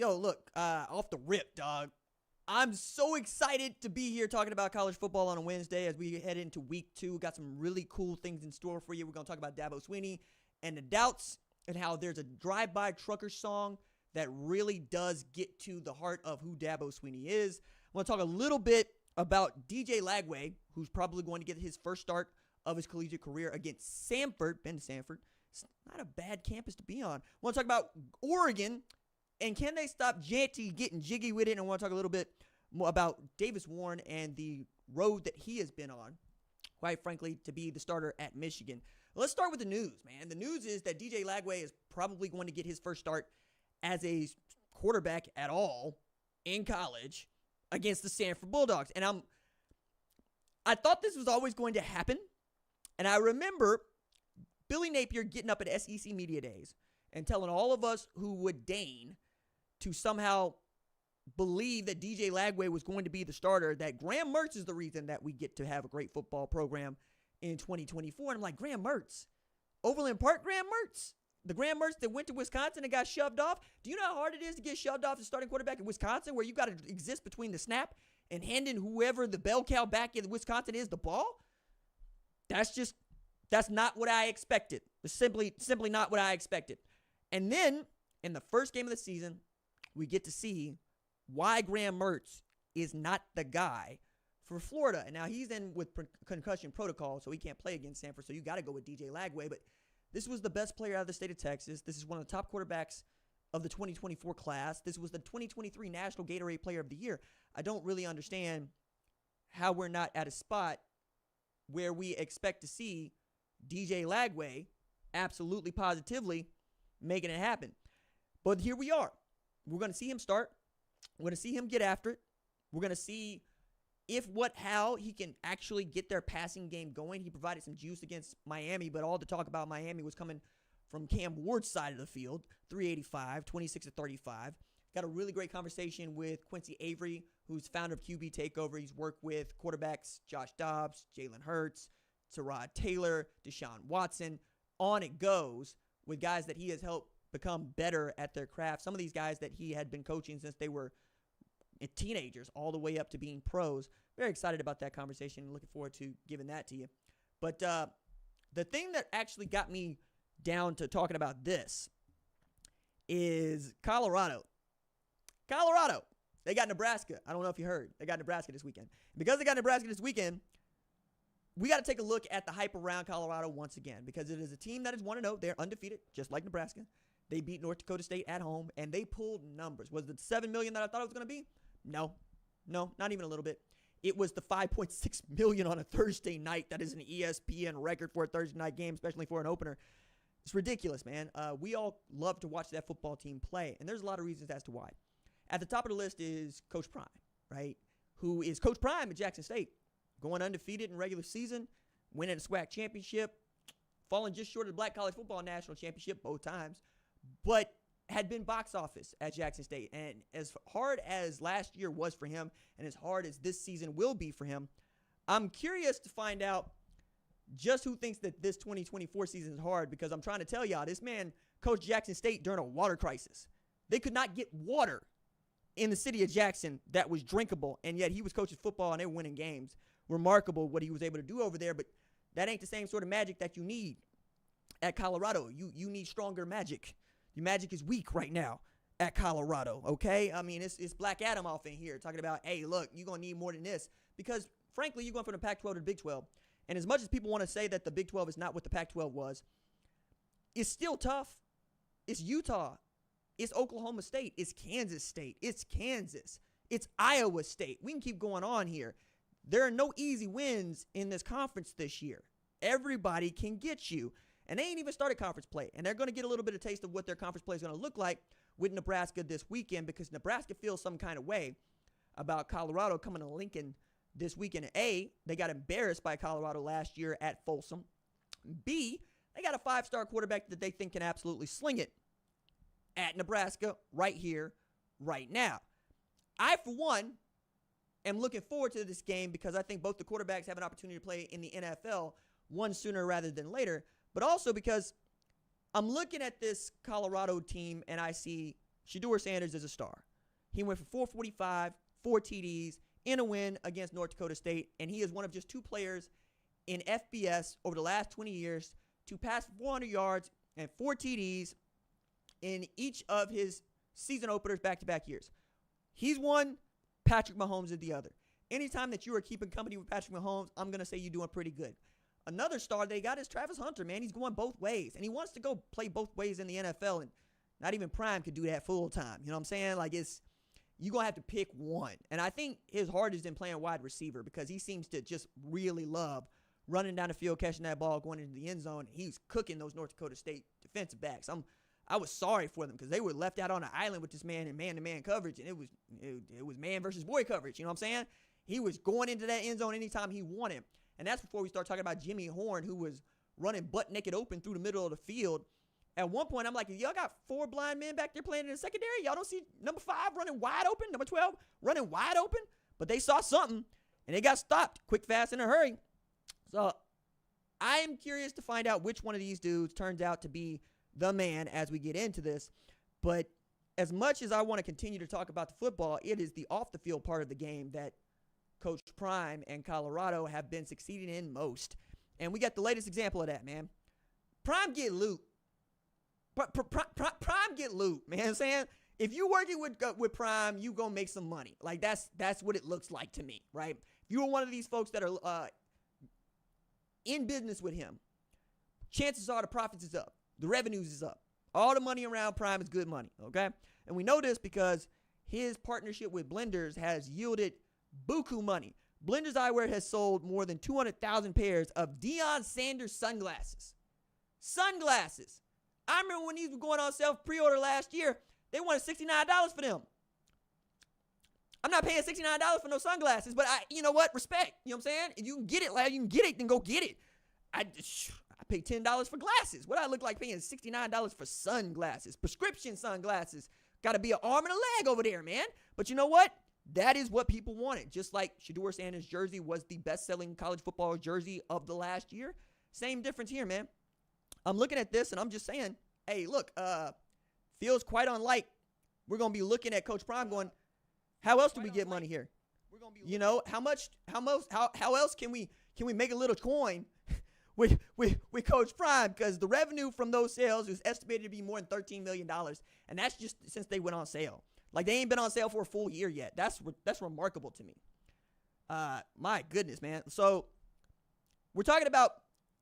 Yo, look, off the rip, dog. I'm so excited to be here talking about college football on a Wednesday as we head into week 2. Got some really cool things in store for you. We're going to talk about Dabo Swinney and the doubts and how there's a drive-by trucker song that really does get to the heart of who Dabo Swinney is. I want to talk a little bit about DJ Lagway, who's probably going to get his first start of his collegiate career against Samford. Been to Samford. It's not a bad campus to be on. I want to talk about Oregon. And can they stop Jeanty getting jiggy with it? And I want to talk a little bit more about Davis Warren and the road that he has been on, quite frankly, to be the starter at Michigan. Let's start with the news, man. The news is that DJ Lagway is probably going to get his first start as a quarterback at all in college against the Samford Bulldogs. And I thought this was always going to happen. And I remember Billy Napier getting up at SEC Media Days and telling all of us who would deign to somehow believe that DJ Lagway was going to be the starter, that Graham Mertz is the reason that we get to have a great football program in 2024. And I'm like, Graham Mertz? Overland Park Graham Mertz? The Graham Mertz that went to Wisconsin and got shoved off? Do you know how hard it is to get shoved off as starting quarterback in Wisconsin, where you got to exist between the snap and handing whoever the bell cow back in Wisconsin is the ball? That's not what I expected. It's simply not what I expected. And then in the first game of the season, we get to see why Graham Mertz is not the guy for Florida. And now he's in with concussion protocol, so he can't play against Samford. So you got to go with DJ Lagway. But this was the best player out of the state of Texas. This is one of the top quarterbacks of the 2024 class. This was the 2023 National Gatorade Player of the Year. I don't really understand how we're not at a spot where we expect to see DJ Lagway absolutely positively making it happen. But here we are. We're going to see him start. We're going to see him get after it. We're going to see how he can actually get their passing game going. He provided some juice against Miami, but all the talk about Miami was coming from Cam Ward's side of the field. 385, 26 to 35. Got a really great conversation with Quincy Avery, who's founder of QB Takeover. He's worked with quarterbacks Josh Dobbs, Jalen Hurts, Tyrod Taylor, Deshaun Watson. On it goes with guys that he has helped become better at their craft. Some of these guys that he had been coaching since they were teenagers all the way up to being pros. Very excited about that conversation. Looking forward to giving that to you. But the thing that actually got me down to talking about this is Colorado. Colorado. They got Nebraska. I don't know if you heard. They got Nebraska this weekend. Because they got Nebraska this weekend, we got to take a look at the hype around Colorado once again, because it is a team that is 1-0. They're undefeated, just like Nebraska. They beat North Dakota State at home, and they pulled numbers. Was it $7 million that I thought it was going to be? No, not even a little bit. It was the $5.6 million on a Thursday night. That is an ESPN record for a Thursday night game, especially for an opener. It's ridiculous, man. We all love to watch that football team play, and there's a lot of reasons as to why. At the top of the list is Coach Prime, right? Who is Coach Prime at Jackson State, going undefeated in regular season, winning a SWAC championship, falling just short of the Black College Football National Championship both times, but had been box office at Jackson State. And as hard as last year was for him, and as hard as this season will be for him, I'm curious to find out just who thinks that this 2024 season is hard, because I'm trying to tell y'all, this man coached Jackson State during a water crisis. They could not get water in the city of Jackson that was drinkable, and yet he was coaching football and they were winning games. Remarkable what he was able to do over there, but that ain't the same sort of magic that you need at Colorado. You need stronger magic. Your magic is weak right now at Colorado, okay? I mean, it's Black Adam off in here talking about, hey, look, you're going to need more than this, because, frankly, you're going from the Pac-12 to the Big 12, and as much as people want to say that the Big 12 is not what the Pac-12 was, it's still tough. It's Utah. It's Oklahoma State. It's Kansas State. It's Kansas. It's Iowa State. We can keep going on here. There are no easy wins in this conference this year. Everybody can get you. And they ain't even started conference play. And they're going to get a little bit of taste of what their conference play is going to look like with Nebraska this weekend, because Nebraska feels some kind of way about Colorado coming to Lincoln this weekend. A, they got embarrassed by Colorado last year at Folsom. B, they got a 5-star quarterback that they think can absolutely sling it at Nebraska right here, right now. I, for one, am looking forward to this game because I think both the quarterbacks have an opportunity to play in the NFL, one sooner rather than later, but also because I'm looking at this Colorado team and I see Shedeur Sanders is a star. He went for 445, 4 TDs, in a win against North Dakota State, and he is one of just 2 players in FBS over the last 20 years to pass 400 yards and 4 TDs in each of his season openers back-to-back years. He's one, Patrick Mahomes is the other. Anytime that you are keeping company with Patrick Mahomes, I'm going to say you're doing pretty good. Another star they got is Travis Hunter, man. He's going both ways, and he wants to go play both ways in the NFL, and not even Prime could do that full time. You know what I'm saying? Like, you're going to have to pick one. And I think his heart is in playing wide receiver because he seems to just really love running down the field, catching that ball, going into the end zone. He's cooking those North Dakota State defensive backs. I was sorry for them because they were left out on an island with this man in man-to-man coverage, and it was man versus boy coverage. You know what I'm saying? He was going into that end zone anytime he wanted. And that's before we start talking about Jimmy Horn, who was running butt naked open through the middle of the field. At one point, I'm like, y'all got 4 blind men back there playing in the secondary? Y'all don't see number 5 running wide open, number 12 running wide open? But they saw something, and they got stopped quick, fast, in a hurry. So I am curious to find out which one of these dudes turns out to be the man as we get into this. But as much as I want to continue to talk about the football, it is the off-the-field part of the game that Coach Prime and Colorado have been succeeding in most. And we got the latest example of that, man. Prime get loot. Prime get loot, man. You know what I'm saying? If you working with Prime, you gonna make some money. Like, that's what it looks like to me, right? If you're one of these folks that are in business with him, chances are the profits is up. The revenues is up. All the money around Prime is good money, okay? And we know this because his partnership with Blenders has yielded buku money. Blenders Eyewear has sold more than 200,000 pairs of Deion Sanders sunglasses. Sunglasses. I remember when these were going on sale pre-order last year, they wanted $69 for them. I'm not paying $69 for no sunglasses, but you know what? Respect. You know what I'm saying? If you can get it, lad, you can get it, then go get it. I paid $10 for glasses. What do I look like paying $69 for sunglasses? Prescription sunglasses. Got to be an arm and a leg over there, man. But you know what? That is what people wanted. Just like Shedeur Sanders' jersey was the best-selling college football jersey of the last year. Same difference here, man. I'm looking at this, and I'm just saying, hey, look, feels quite unlike we're going to be looking at Coach Prime going, how else do we get money here? You know, how else can we make a little coin with Coach Prime? Because the revenue from those sales is estimated to be more than $13 million, and that's just since they went on sale. Like, they ain't been on sale for a full year yet. That's remarkable to me. My goodness, man. So we're talking about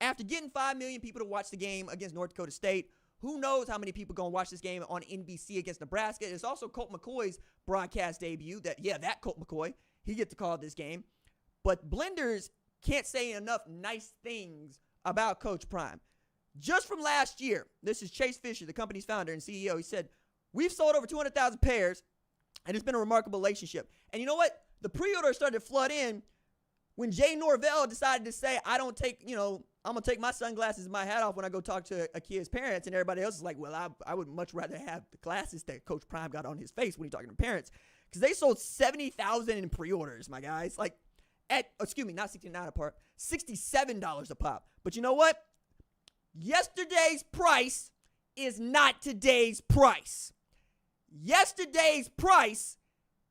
after getting 5 million people to watch the game against North Dakota State, who knows how many people going to watch this game on NBC against Nebraska. It's also Colt McCoy's broadcast debut. That Colt McCoy. He gets to call this game. But Blenders can't say enough nice things about Coach Prime. Just from last year, this is Chase Fisher, the company's founder and CEO. He said, we've sold over 200,000 pairs, and it's been a remarkable relationship. And you know what? The pre-order started to flood in when Jay Norvell decided to say, I'm going to take my sunglasses and my hat off when I go talk to a kid's parents, and everybody else is like, well, I would much rather have the glasses that Coach Prime got on his face when he's talking to parents, because they sold 70,000 in pre-orders, my guys. Like, not $69 a pop, $67 a pop. But you know what? Yesterday's price is not today's price. Yesterday's price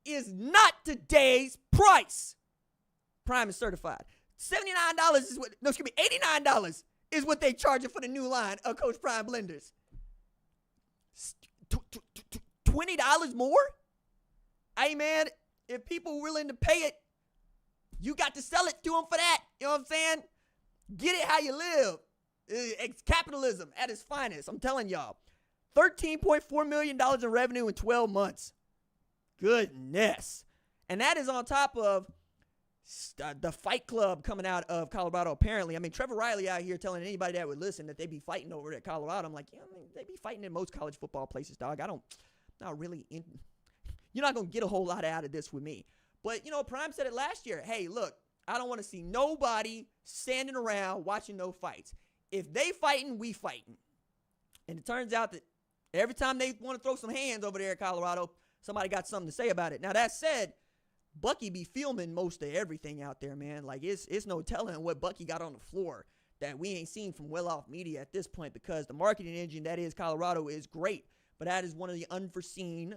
is not today's price. Prime is certified. $79 is $89 is what they charging for the new line of Coach Prime blenders. $20 more? Hey, man, if people willing to pay it, you got to sell it to them for that. You know what I'm saying? Get it how you live. It's capitalism at its finest. I'm telling y'all. $13.4 million in revenue in 12 months. Goodness. And that is on top of the Fight Club coming out of Colorado, apparently. I mean, Trevor Riley out here telling anybody that would listen that they be fighting over at Colorado. I'm like, they be fighting in most college football places, dog. Not really in. You're not going to get a whole lot out of this with me. But, Prime said it last year. Hey, look, I don't want to see nobody standing around watching no fights. If they fighting, we fighting. And it turns out that every time they want to throw some hands over there at Colorado, somebody got something to say about it. Now, that said, Bucky be filming most of everything out there, man. Like, it's no telling what Bucky got on the floor that we ain't seen from well-off media at this point, because the marketing engine that is Colorado is great. But that is one of the unforeseen,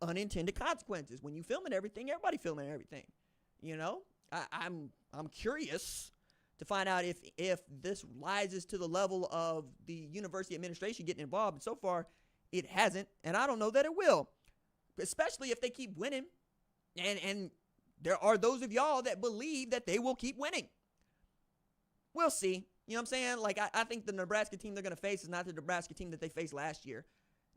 unintended consequences. When you filming everything, everybody filming everything. You know, I'm curious to find out if this rises to the level of the university administration getting involved. And so far, it hasn't, and I don't know that it will, especially if they keep winning. And there are those of y'all that believe that they will keep winning. We'll see. You know what I'm saying? Like, I think the Nebraska team they're going to face is not the Nebraska team that they faced last year.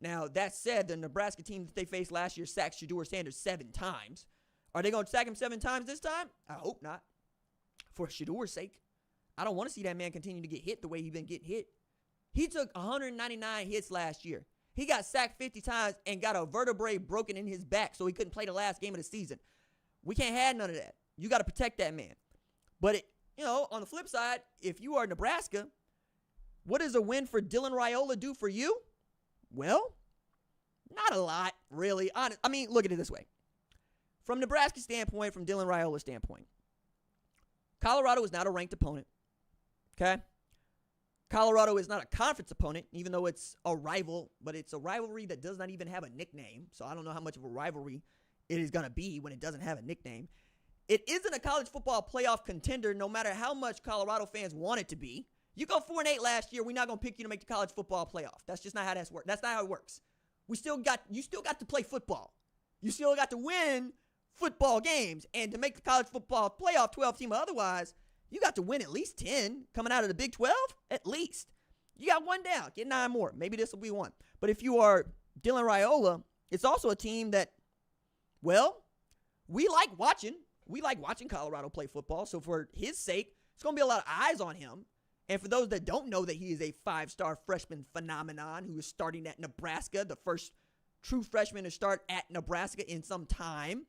Now, that said, the Nebraska team that they faced last year sacked Shedeur Sanders 7 times. Are they going to sack him 7 times this time? I hope not. For Shedeur's sake. I don't want to see that man continue to get hit the way he's been getting hit. He took 199 hits last year. He got sacked 50 times and got a vertebrae broken in his back so he couldn't play the last game of the season. We can't have none of that. You got to protect that man. But, on the flip side, if you are Nebraska, what does a win for Dylan Raiola do for you? Well, not a lot, really. I mean, look at it this way. From Nebraska's standpoint, from Dylan Raiola's standpoint, Colorado is not a ranked opponent, okay? Colorado is not a conference opponent, even though it's a rival, but it's a rivalry that does not even have a nickname, so I don't know how much of a rivalry it is going to be when it doesn't have a nickname. It isn't a college football playoff contender, no matter how much Colorado fans want it to be. You go 4-8 last year, we're not going to pick you to make the college football playoff. That's just not how that's works. That's not how it works. You still got to play football. You still got to win football games. And to make the college football playoff 12-team or otherwise, you got to win at least 10 coming out of the Big 12, at least. You got 1 down. Get 9 more. Maybe this will be 1. But if you are Dylan Raiola, it's also a team that, well, we like watching. We like watching Colorado play football. So for his sake, it's going to be a lot of eyes on him. And for those that don't know that he is a 5-star freshman phenomenon who is starting at Nebraska, the first true freshman to start at Nebraska in some time,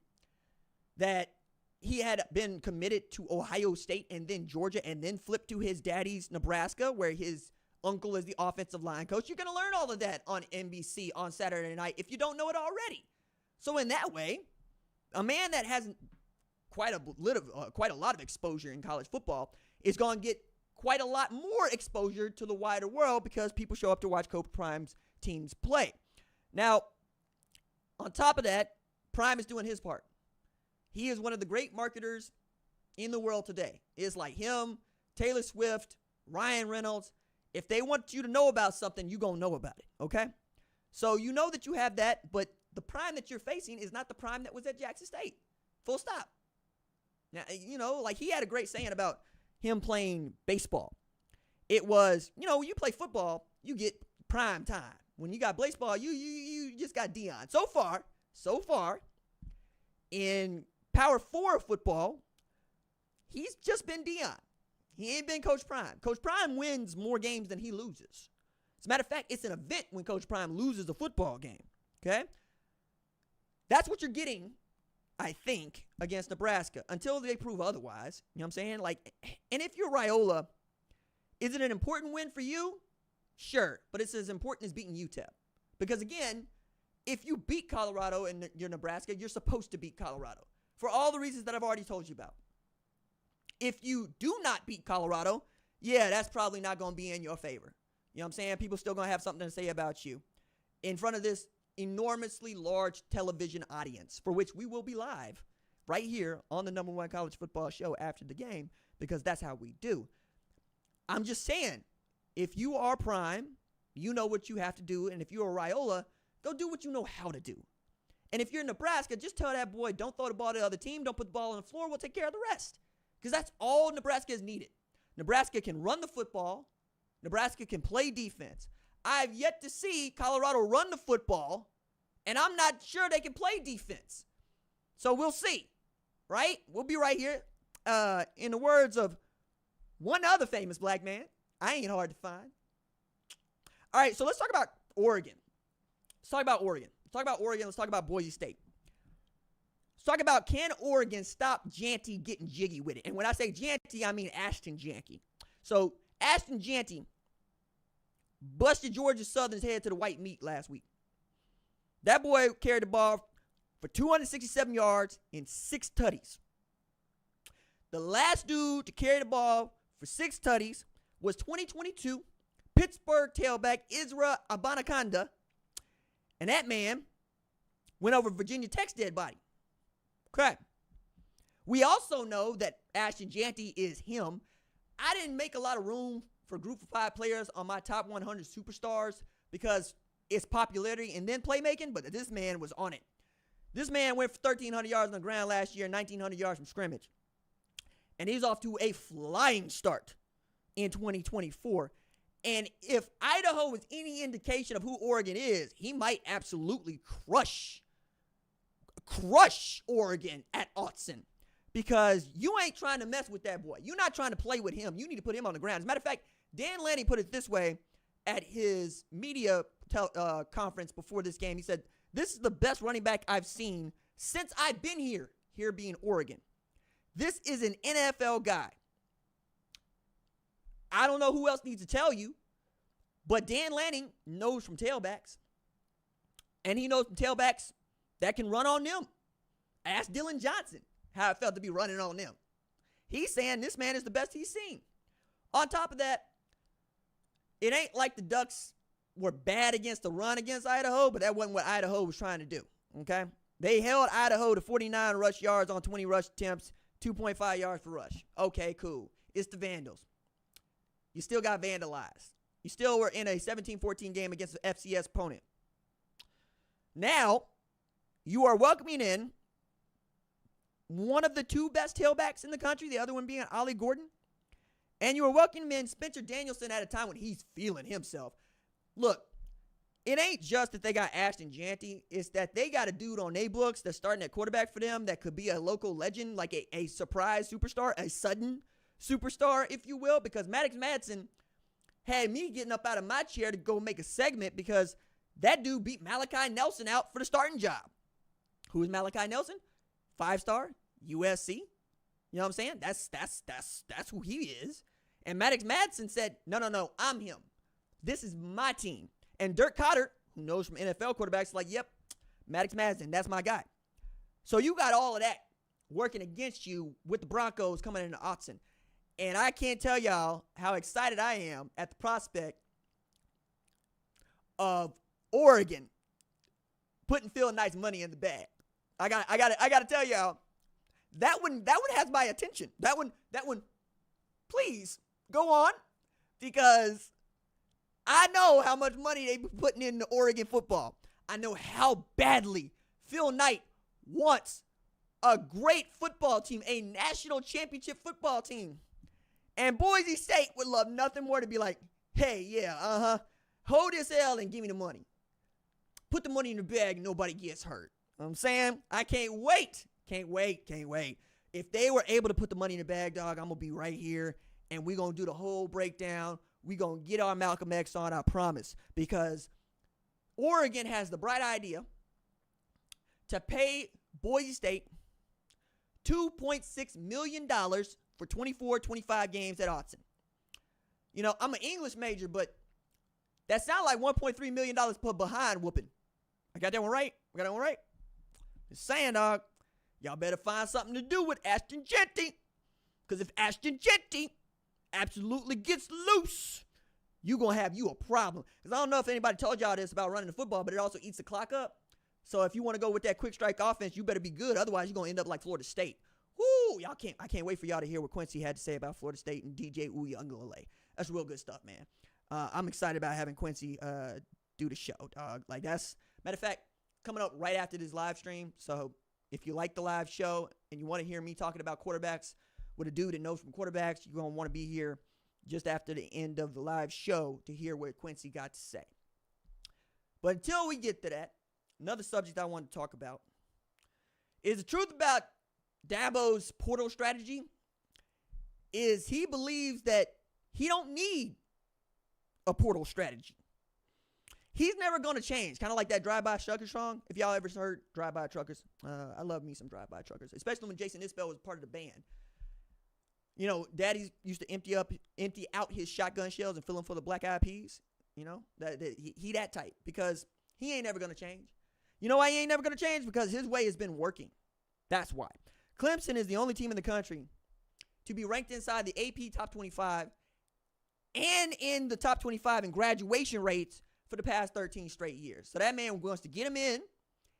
that he had been committed to Ohio State and then Georgia and then flipped to his daddy's Nebraska, where his uncle is the offensive line coach. You're going to learn all of that on NBC on Saturday night if you don't know it already. So in that way, a man that hasn't quite a lot of exposure in college football is going to get quite a lot more exposure to the wider world because people show up to watch Coach Prime's teams play. Now, on top of that, Prime is doing his part. He is one of the great marketers in the world today. It's like him, Taylor Swift, Ryan Reynolds. If they want you to know about something, you're going to know about it, okay? So you know that you have that, but the Prime that you're facing is not the Prime that was at Jackson State. Full stop. Now, like he had a great saying about him playing baseball. It was, when you play football, you get prime time. When you got baseball, you just got Dion. So far, in Power 4 football, he's just been Dion. He ain't been Coach Prime. Coach Prime wins more games than he loses. As a matter of fact, it's an event when Coach Prime loses a football game, okay? That's what you're getting, I think, against Nebraska until they prove otherwise. You know what I'm saying? Like, and if you're Raiola, is it an important win for you? Sure, but it's as important as beating UTEP. Because again, if you beat Colorado and you're Nebraska, you're supposed to beat Colorado for all the reasons that I've already told you about. If you do not beat Colorado, yeah, that's probably not going to be in your favor. You know what I'm saying? People still going to have something to say about you in front of this enormously large television audience, for which we will be live right here on the #1 college football show after the game, because that's how we do. I'm just saying, if you are Prime, you know what you have to do, and if you're a Raiola, go do what you know how to do. And if you're Nebraska, just tell that boy, don't throw the ball to the other team, don't put the ball on the floor, we'll take care of the rest. Because that's all Nebraska is needed. Nebraska can run the football. Nebraska can play defense. I've yet to see Colorado run the football, and I'm not sure they can play defense. So we'll see, right? We'll be right here. In the words of one other famous black man, I ain't hard to find. All right, so let's talk about Oregon. Let's talk about Oregon. Let's talk about Boise State. Let's talk about, can Oregon stop Jeanty getting jiggy with it? And when I say Jeanty, I mean Ashton Jeanty. So Ashton Jeanty busted Georgia Southern's head to the white meat last week. That boy carried the ball for 267 yards and 6 tutties. The last dude to carry the ball for 6 tutties was 2022 Pittsburgh tailback Isra Abanikanda. And that man went over Virginia Tech's dead body. Okay. We also know that Ashton Jeanty is him. I didn't make a lot of room for group of 5 players on my top 100 superstars because it's popularity and then playmaking, but this man was on it. This man went for 1,300 yards on the ground last year, 1,900 yards from scrimmage. And he's off to a flying start in 2024. And if Idaho is any indication of who Oregon is, he might absolutely crush Oregon at Autzen. Because you ain't trying to mess with that boy. You're not trying to play with him. You need to put him on the ground. As a matter of fact, Dan Lanning put it this way at his media conference before this game. He said, this is the best running back I've seen since I've been here being Oregon. This is an NFL guy. I don't know who else needs to tell you, but Dan Lanning knows from tailbacks. And he knows from tailbacks that can run on them. Ask Dylan Johnson how it felt to be running on them. He's saying this man is the best he's seen. On top of that, it ain't like the Ducks were bad against the run against Idaho, but that wasn't what Idaho was trying to do, okay? They held Idaho to 49 rush yards on 20 rush attempts, 2.5 yards per rush. Okay, cool. It's the Vandals. You still got vandalized. You still were in a 17-14 game against an FCS opponent. Now, you are welcoming in one of the 2 best tailbacks in the country, the other one being Ollie Gordon. And you are welcoming in Spencer Danielson at a time when he's feeling himself. Look, it ain't just that they got Ashton Jeanty. It's that they got a dude on their books that's starting at quarterback for them that could be a local legend, like a surprise superstar, a sudden superstar, if you will, because Maddox Madsen had me getting up out of my chair to go make a segment because that dude beat Malachi Nelson out for the starting job. Who is Malachi Nelson? 5-star, USC. You know what I'm saying? That's who he is. And Maddox Madsen said, no, I'm him. This is my team. And Dirk Cotter, who knows from NFL quarterbacks, like, yep, Maddox Madsen, that's my guy. So you got all of that working against you with the Broncos coming into Autzen. And I can't tell y'all how excited I am at the prospect of Oregon putting Phil Knight's money in the bag. I got to tell y'all, that one has my attention. That one, please go on, because I know how much money they be putting into Oregon football. I know how badly Phil Knight wants a great football team, a national championship football team. And Boise State would love nothing more to be like, hey, yeah, hold this L and give me the money. Put the money in the bag and nobody gets hurt. You know what I'm saying? I can't wait. Can't wait. If they were able to put the money in the bag, dog, I'm going to be right here, and we're going to do the whole breakdown. We're going to get our Malcolm X on, I promise, because Oregon has the bright idea to pay Boise State $2.6 million for 24-25 games at Autzen. You know, I'm an English major, but that sounds like $1.3 million per behind whooping. I got that one right? Just saying, dog. Y'all better find something to do with Ashton Jeanty. Because if Ashton Jeanty absolutely gets loose, you're going to have you a problem. Because I don't know if anybody told y'all this about running the football, but it also eats the clock up. So if you want to go with that quick strike offense, you better be good. Otherwise, you're going to end up like Florida State. Woo! I can't wait for y'all to hear what Quincy had to say about Florida State and DJ Uiagalelei. That's real good stuff, man. I'm excited about having Quincy do the show, dog. Like, that's, matter of fact, coming up right after this live stream. So if you like the live show and you want to hear me talking about quarterbacks with a dude that knows from quarterbacks, you're going to want to be here just after the end of the live show to hear what Quincy got to say. But until we get to that, another subject I want to talk about is the truth about Dabo's portal strategy is he believes that he don't need a portal strategy. He's never going to change. Kind of like that Drive-By Truckers song. If y'all ever heard Drive-By Truckers, I love me some Drive-By Truckers, especially when Jason Isbell was part of the band. You know, Daddy used to empty out his shotgun shells and fill them full of Black Eyed Peas. You know, he that type, because he ain't never going to change. You know why he ain't never going to change? Because his way has been working. That's why. Clemson is the only team in the country to be ranked inside the AP top 25 and in the top 25 in graduation rates for the past 13 straight years. So that man wants to get him in,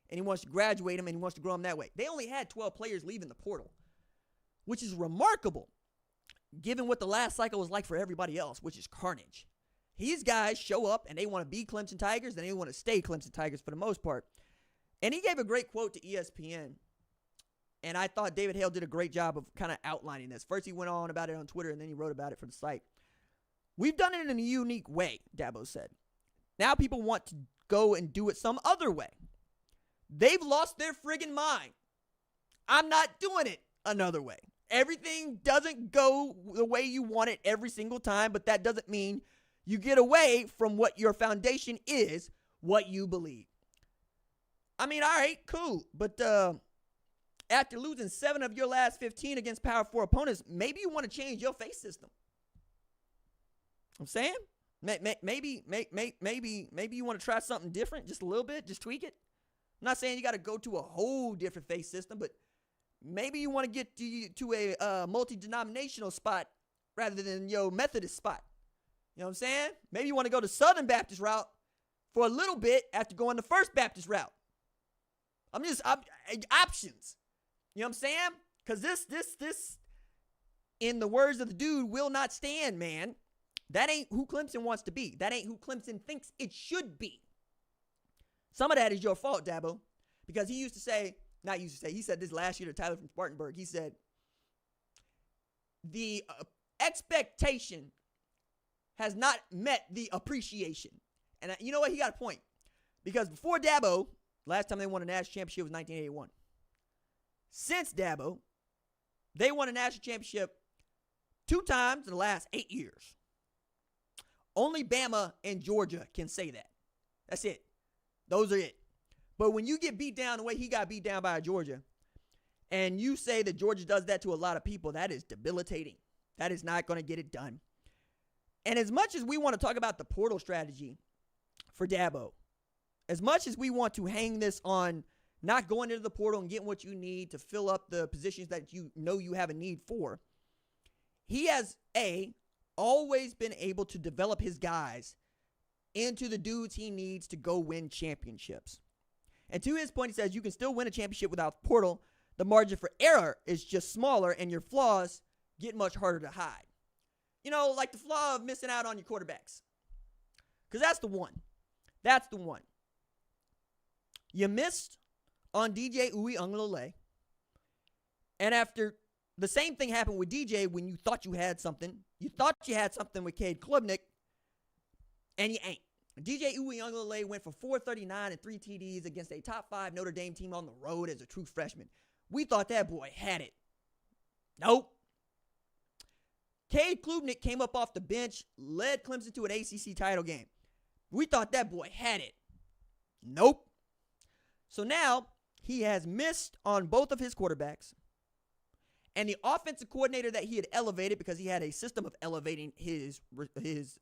and he wants to graduate him, and he wants to grow him that way. They only had 12 players leaving the portal, which is remarkable given what the last cycle was like for everybody else, which is carnage. These guys show up, and they want to be Clemson Tigers, and they want to stay Clemson Tigers for the most part. And he gave a great quote to ESPN, and I thought David Hale did a great job of kind of outlining this. First, he went on about it on Twitter, and then he wrote about it for the site. "We've done it in a unique way," Dabo said. "Now people want to go and do it some other way. They've lost their friggin' mind. I'm not doing it another way. Everything doesn't go the way you want it every single time, but that doesn't mean you get away from what your foundation is, what you believe." I mean, all right, cool. But after losing 7 of your last 15 against Power 4 opponents, maybe you want to change your face system. I'm saying maybe you want to try something different, just a little bit, just tweak it. I'm not saying you got to go to a whole different face system, but maybe you want to get to a multi-denominational spot rather than your Methodist spot. You know what I'm saying? Maybe you want to go the Southern Baptist route for a little bit after going the First Baptist route. Options. You know what I'm saying? Because this, in the words of the dude, will not stand, man. That ain't who Clemson wants to be. That ain't who Clemson thinks it should be. Some of that is your fault, Dabo. Because he said this last year to Tyler from Spartanburg. He said, the expectation has not met the appreciation. And you know what? He got a point. Because before Dabo, last time they won a national championship was 1981. Since Dabo, they won a national championship 2 times in the last 8 years. Only Bama and Georgia can say that. That's it. Those are it. But when you get beat down the way he got beat down by Georgia, and you say that Georgia does that to a lot of people, that is debilitating. That is not going to get it done. And as much as we want to talk about the portal strategy for Dabo, as much as we want to hang this on not going into the portal and getting what you need to fill up the positions that you know you have a need for, he has, always been able to develop his guys into the dudes he needs to go win championships. And to his point, he says you can still win a championship without the portal. The margin for error is just smaller, and your flaws get much harder to hide. You know, like the flaw of missing out on your quarterbacks. Because that's the one. That's the one. You missed on DJ Uiagalelei. And after the same thing happened with DJ when you thought you had something. You thought you had something with Cade Klubnik, and you ain't. DJ Uiagalelei went for 439 and 3 TDs against a top 5 Notre Dame team on the road as a true freshman. We thought that boy had it. Nope. Cade Klubnik came up off the bench, led Clemson to an ACC title game. We thought that boy had it. Nope. So now he has missed on both of his quarterbacks. And the offensive coordinator that he had elevated, because he had a system of elevating his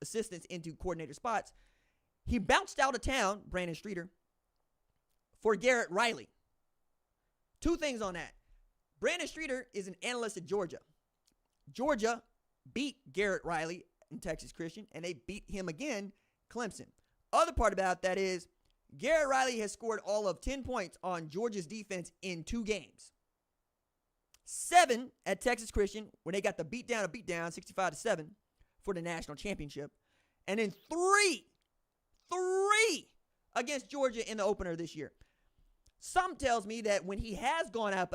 assistants into coordinator spots, he bounced out of town, Brandon Streeter, for Garrett Riley. 2 things on that. Brandon Streeter is an analyst at Georgia. Georgia beat Garrett Riley in Texas Christian, and they beat him again, Clemson. Other part about that is Garrett Riley has scored all of 10 points on Georgia's defense in 2 games. 7 at Texas Christian, where they got the beat down, 65-7 for the national championship. And then 3 against Georgia in the opener this year. Some tells me that when he has gone out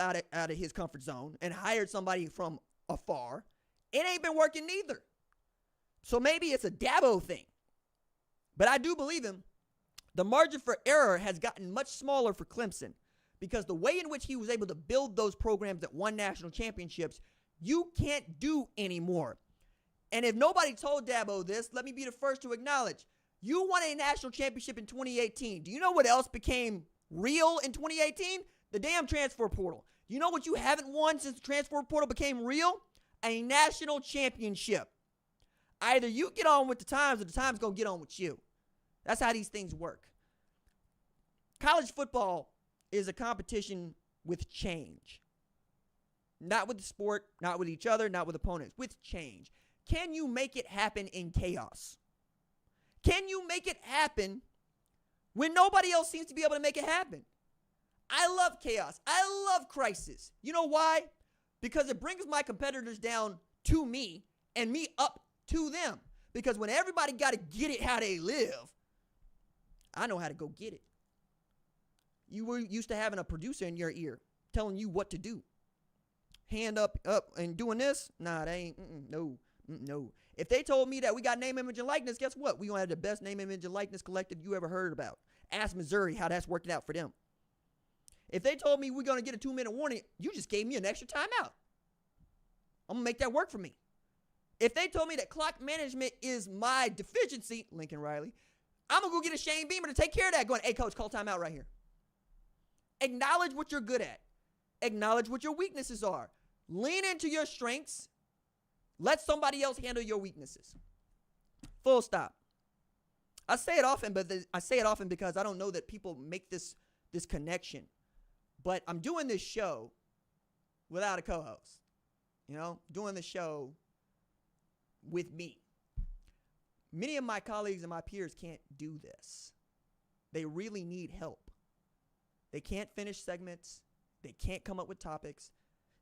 of his comfort zone and hired somebody from afar, it ain't been working neither. So maybe it's a Dabo thing. But I do believe him. The margin for error has gotten much smaller for Clemson, because the way in which he was able to build those programs that won national championships, you can't do anymore. And if nobody told Dabo this, let me be the first to acknowledge, you won a national championship in 2018. Do you know what else became real in 2018? The damn transfer portal. Do you know what you haven't won since the transfer portal became real? A national championship. Either you get on with the times, or the times going to get on with you. That's how these things work. College football is a competition with change. Not with the sport, not with each other, not with opponents, with change. Can you make it happen in chaos? Can you make it happen when nobody else seems to be able to make it happen? I love chaos. I love crisis. You know why? Because it brings my competitors down to me and me up to them. Because when everybody got to get it how they live, I know how to go get it. You were used to having a producer in your ear telling you what to do. Hand up, and doing this? Nah, they ain't. No. If they told me that we got name, image, and likeness, guess what? We going to have the best name, image, and likeness collective you ever heard about. Ask Missouri how that's working out for them. If they told me we're going to get a 2-minute warning, you just gave me an extra timeout. I'm going to make that work for me. If they told me that clock management is my deficiency, Lincoln Riley, I'm going to go get a Shane Beamer to take care of that. Going, hey, coach, call timeout right here. Acknowledge what you're good at. Acknowledge what your weaknesses are. Lean into your strengths. Let somebody else handle your weaknesses. Full stop. I say it often, because I don't know that people make this connection. But I'm doing this show without a co-host. Doing the show with me. Many of my colleagues and my peers can't do this. They really need help. They can't finish segments. They can't come up with topics.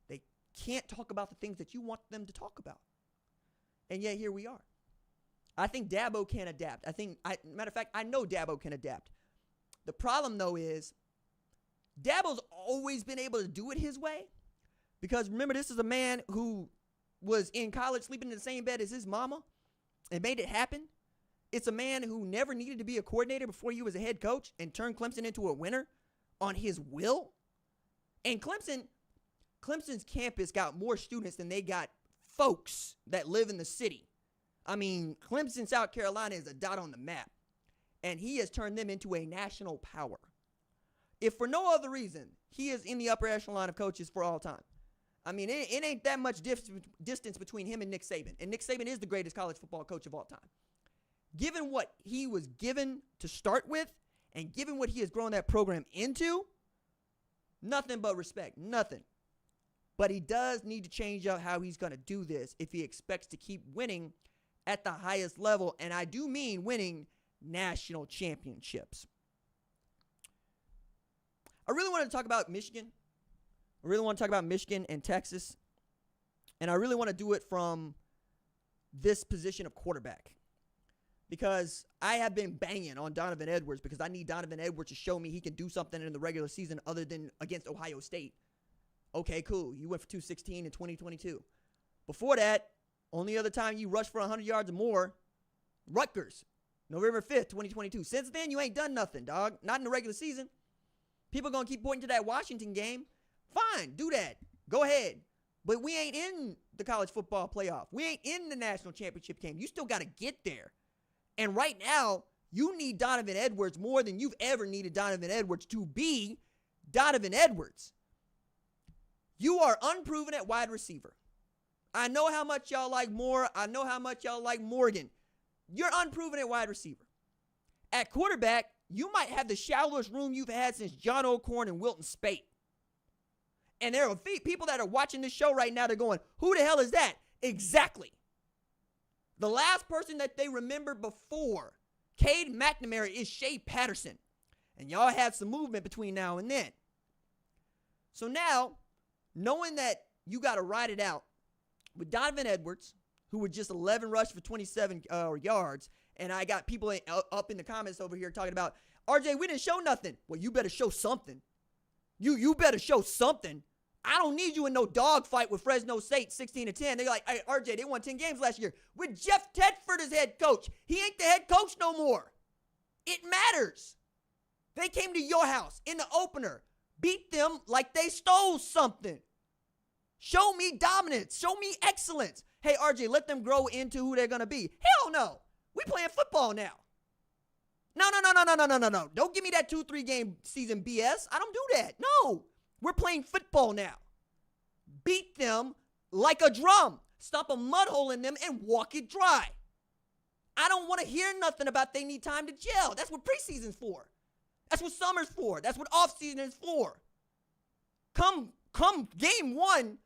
They can't talk about the things that you want them to talk about. And yet here we are. I think Dabo can adapt. Matter of fact, I know Dabo can adapt. The problem, though, is Dabo's always been able to do it his way. Because remember, this is a man who was in college sleeping in the same bed as his mama and made it happen. It's a man who never needed to be a coordinator before he was a head coach and turned Clemson into a winner on his will. And Clemson's campus got more students than they got folks that live in the city. I mean, Clemson, South Carolina is a dot on the map. And he has turned them into a national power. If for no other reason, he is in the upper echelon of coaches for all time. I mean, it ain't that much distance between him and Nick Saban. And Nick Saban is the greatest college football coach of all time. Given what he was given to start with, and given what he has grown that program into, nothing but respect. Nothing. But he does need to change up how he's going to do this if he expects to keep winning at the highest level. And I do mean winning national championships. I really want to talk about Michigan. I really want to talk about Michigan and Texas. And I really want to do it from this position of quarterback. Because I have been banging on Donovan Edwards because I need Donovan Edwards to show me he can do something in the regular season other than against Ohio State. Okay, cool. You went for 216 in 2022. Before that, only other time you rushed for 100 yards or more, Rutgers, November 5th, 2022. Since then, you ain't done nothing, dog. Not in the regular season. People going to keep pointing to that Washington game. Fine, do that. Go ahead. But we ain't in the college football playoff. We ain't in the national championship game. You still got to get there. And right now, you need Donovan Edwards more than you've ever needed Donovan Edwards to be Donovan Edwards. You are unproven at wide receiver. I know how much y'all like Moore. I know how much y'all like Morgan. You're unproven at wide receiver. At quarterback, you might have the shallowest room you've had since John O'Corn and Wilton Spate. And there are people that are watching this show right now, they're going, who the hell is that? Exactly. The last person that they remember before Cade McNamara is Shea Patterson. And y'all had some movement between now and then. So now, knowing that you got to ride it out with Donovan Edwards, who would just 11 rush for 27 yards, and I got people up in the comments over here talking about, RJ, we didn't show nothing. Well, you better show something. You better show something. I don't need you in no dogfight with Fresno State 16-10. They're like, hey, RJ, they won 10 games last year with Jeff Tedford as head coach. He ain't the head coach no more. It matters. They came to your house in the opener, beat them like they stole something. Show me dominance. Show me excellence. Hey, RJ, let them grow into who they're going to be. Hell no. We playing football now. No. Don't give me that 2-3 game season BS. I don't do that. No. We're playing football now. Beat them like a drum. Stop a mud hole in them and walk it dry. I don't want to hear nothing about they need time to gel. That's what preseason's for. That's what summer's for. That's what offseason is for. Come game one,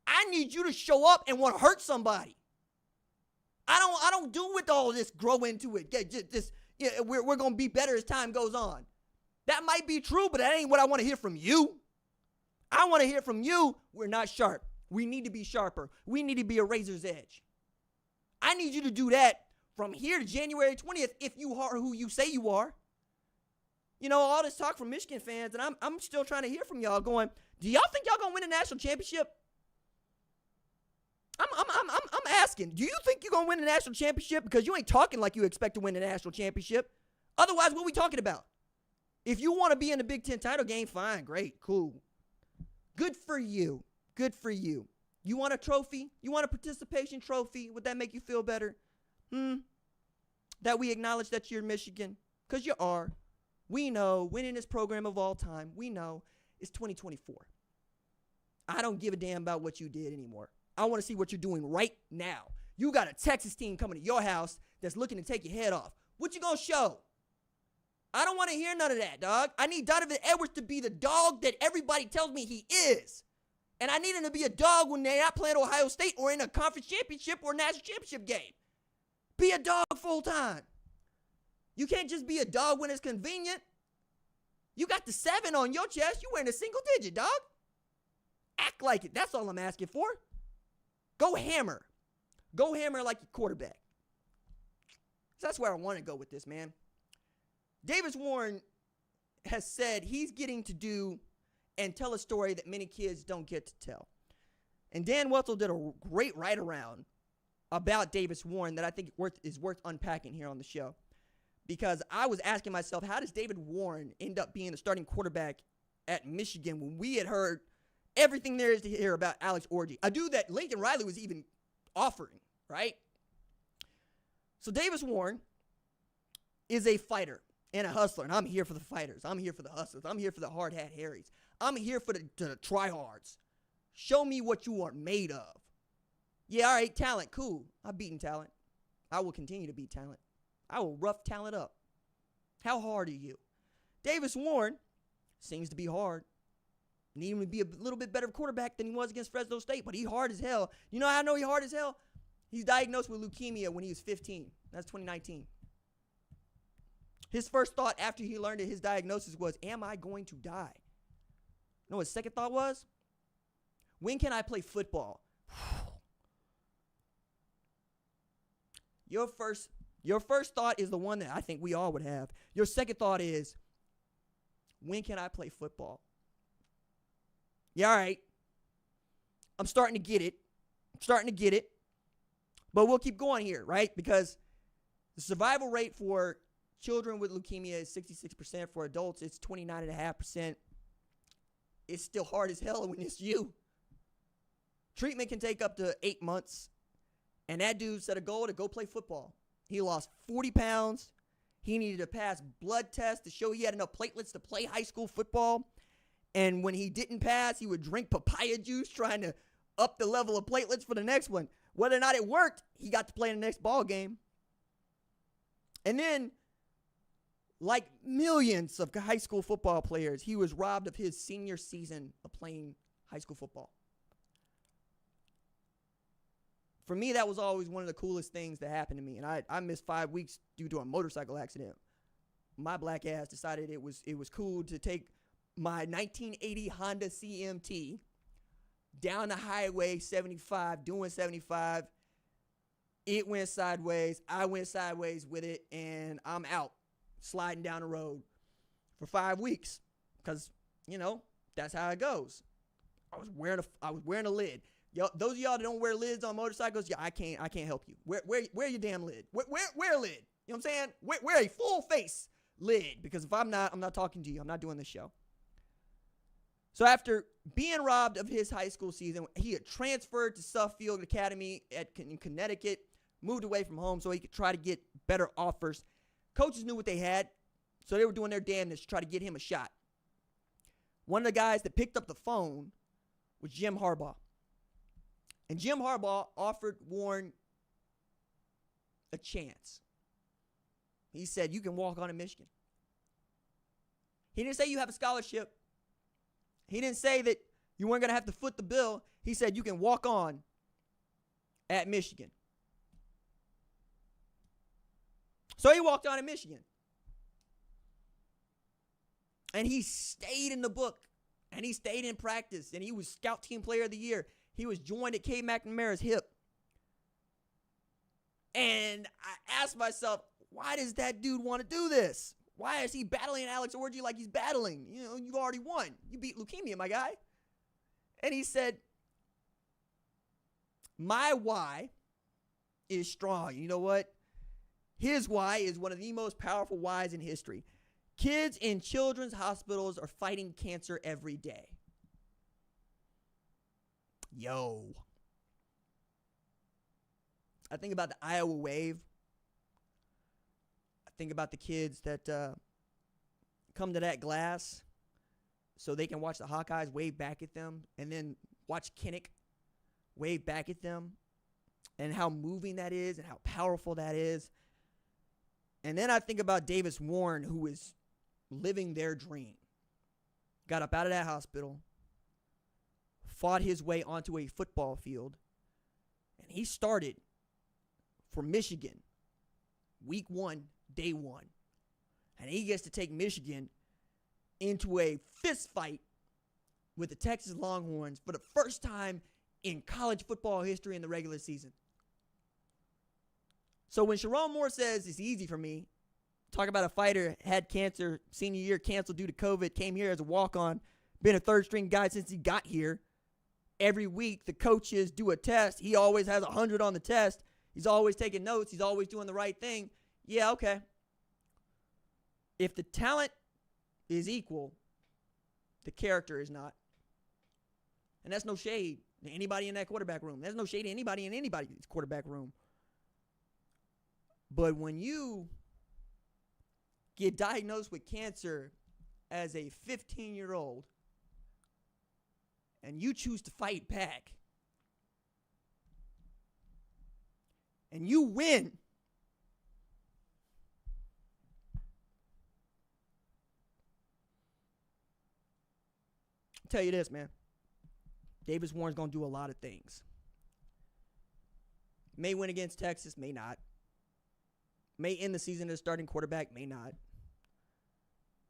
I need you to show up and want to hurt somebody. I don't do with all this grow into it. We're going to be better as time goes on. That might be true, but that ain't what I want to hear from you. I want to hear from you. We're not sharp. We need to be sharper. We need to be a razor's edge. I need you to do that from here to January 20th if you are who you say you are. You know, all this talk from Michigan fans, and I'm still trying to hear from y'all going, do y'all think y'all going to win a national championship? I'm asking, do you think you're going to win a national championship? Because you ain't talking like you expect to win a national championship. Otherwise, what are we talking about? If you want to be in the Big Ten title game, fine, great, cool. Good for you. Good for you. You want a trophy? You want a participation trophy? Would that make you feel better? That we acknowledge that you're Michigan? Because you are. We know, winningest program of all time, we know, it's 2024. I don't give a damn about what you did anymore. I want to see what you're doing right now. You got a Texas team coming to your house that's looking to take your head off. What you going to show? I don't want to hear none of that, dog. I need Donovan Edwards to be the dog that everybody tells me he is. And I need him to be a dog when they're not playing Ohio State or in a conference championship or national championship game. Be a dog full time. You can't just be a dog when it's convenient. You got the 7 on your chest. You wearing a single digit, dog. Act like it. That's all I'm asking for. Go hammer. Go hammer like your quarterback. So that's where I want to go with this, man. Davis Warren has said he's getting to do and tell a story that many kids don't get to tell. And Dan Wetzel did a great write-around about Davis Warren that I think is worth unpacking here on the show. Because I was asking myself, how does David Warren end up being the starting quarterback at Michigan when we had heard everything there is to hear about Alex Orji, a dude that Lincoln Riley was even offering, right? So Davis Warren is a fighter and a hustler, and I'm here for the fighters. I'm here for the hustlers. I'm here for the hard hat Harrys. I'm here for the tryhards. Show me what you are made of. Yeah, all right, talent, cool. I've beaten talent. I will continue to beat talent. I will rough talent up. How hard are you? Davis Warren seems to be hard. Need him to be a little bit better quarterback than he was against Fresno State, but he hard as hell. You know how I know he hard as hell? He's diagnosed with leukemia when he was 15. That's 2019. His first thought after he learned his diagnosis was, am I going to die? You know what his second thought was? When can I play football? Your first thought is the one that I think we all would have. Your second thought is, when can I play football? Yeah, all right. I'm starting to get it. But we'll keep going here, right? Because the survival rate for children with leukemia is 66%. For adults, it's 29.5%. It's still hard as hell when it's you. Treatment can take up to 8 months. And that dude set a goal to go play football. He lost 40 pounds. He needed to pass blood tests to show he had enough platelets to play high school football. And when he didn't pass, he would drink papaya juice trying to up the level of platelets for the next one. Whether or not it worked, he got to play in the next ball game. And then, like millions of high school football players, he was robbed of his senior season of playing high school football. For me, that was always one of the coolest things that happened to me. And I missed 5 weeks due to a motorcycle accident. My black ass decided it was cool to take my 1980 Honda CMT down the highway 75, doing 75. It went sideways. I went sideways with it, and I'm out sliding down the road for 5 weeks because, you know, that's how it goes. I was wearing a lid. Yo, those of y'all that don't wear lids on motorcycles, yeah, I can't help you. Wear your damn lid. Wear a lid. You know what I'm saying? Wear a full face lid, because if I'm not talking to you. I'm not doing this show. So after being robbed of his high school season, he had transferred to Suffield Academy in Connecticut, moved away from home so he could try to get better offers. Coaches knew what they had, so they were doing their damnedest to try to get him a shot. One of the guys that picked up the phone was Jim Harbaugh. And Jim Harbaugh offered Warren a chance. He said, you can walk on in Michigan. He didn't say you have a scholarship. He didn't say that you weren't going to have to foot the bill. He said you can walk on at Michigan. So he walked on in Michigan. And he stayed in the book. And he stayed in practice. And he was Scout Team Player of the Year. He was joined at K. McNamara's hip. And I asked myself, why does that dude want to do this? Why is he battling Alex Orji like he's battling? You know, you already won. You beat leukemia, my guy. And he said, my why is strong. You know what? His why is one of the most powerful whys in history. Kids in children's hospitals are fighting cancer every day. Yo. I think about the Iowa Wave. I think about the kids that come to that glass so they can watch the Hawkeyes wave back at them and then watch Kinnick wave back at them and how moving that is and how powerful that is. And then I think about Davis Warren, who is living their dream. Got up out of that hospital, fought his way onto a football field, and he started for Michigan week 1, day 1. And he gets to take Michigan into a fist fight with the Texas Longhorns for the first time in college football history in the regular season. So when Sharon Moore says it's easy for me, talk about a fighter, had cancer, senior year canceled due to COVID, came here as a walk-on, been a third-string guy since he got here. Every week the coaches do a test. He always has 100 on the test. He's always taking notes. He's always doing the right thing. Yeah, okay. If the talent is equal, the character is not. And that's no shade to anybody in that quarterback room. There's no shade to anybody in anybody's quarterback room. But when you get diagnosed with cancer as a 15-year-old and you choose to fight back and you win, I'll tell you this, man. Davis Warren's going to do a lot of things. May win against Texas, may not. May end the season as starting quarterback, may not.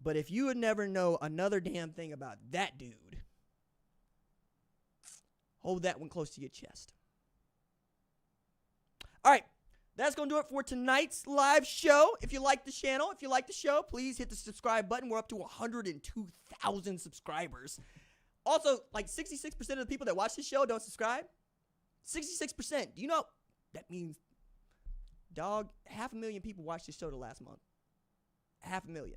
But if you would never know another damn thing about that dude, hold that one close to your chest. All right, that's going to do it for tonight's live show. If you like the channel, if you like the show, please hit the subscribe button. We're up to 102,000 subscribers. Also, like 66% of the people that watch this show don't subscribe. 66%. Do you know that means, dog, 500,000 people watched this show the last month. 500,000.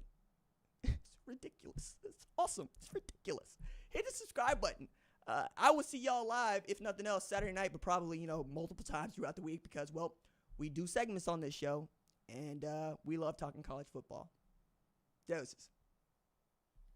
It's ridiculous. It's awesome. It's ridiculous. Hit the subscribe button. I will see y'all live, if nothing else, Saturday night, but probably, multiple times throughout the week because, well, we do segments on this show, and we love talking college football. Doses.